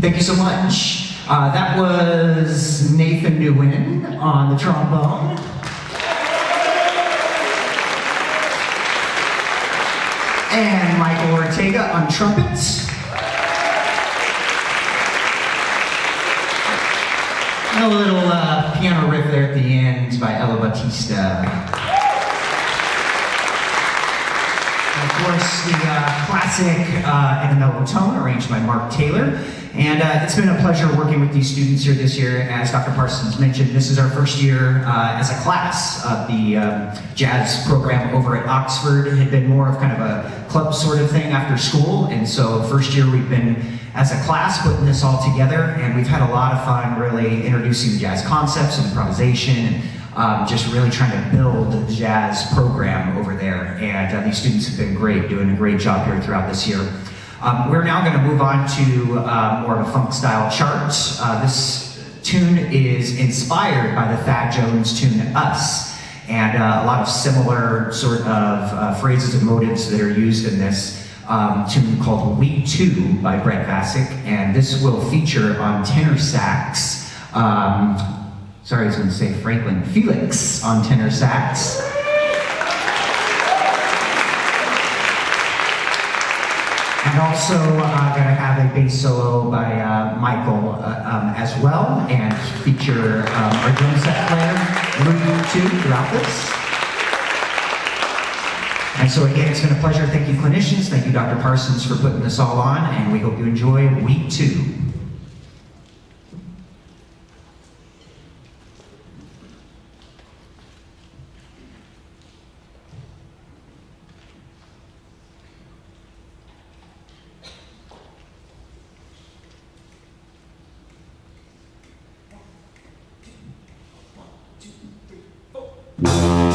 Thank you so much. That was Nathan Nguyen on the trombone. And Michael Ortega on trumpets. And a little piano riff there at the end by Ella Batista. And of course, the classic in a mellow tone, arranged by Mark Taylor. And it's been a pleasure working with these students here this year. As Dr. Parsons mentioned, this is our first year as a class of the jazz program over at Oxford. It had been more of kind of a club sort of thing after school. And so first year we've been, as a class, putting this all together. And we've had a lot of fun really introducing the jazz concepts and improvisation and just really trying to build the jazz program over there. And these students have been great, doing a great job here throughout this year. We're now going to move on to more of a funk style chart. This tune is inspired by the Thad Jones tune Us, and a lot of similar sort of phrases and motives that are used in this tune called Week 2 by Brett Vasic, and this will feature on tenor sax, sorry I was going to say Franklin, Felix on tenor sax. And also going to have a bass solo by Michael as well, and feature our drum set player, Rudy, too, throughout this. And so again, it's been a pleasure. Thank you, clinicians. Thank you, Dr. Parsons, for putting this all on, and we hope you enjoy Week 2. One, 2, 3, 4.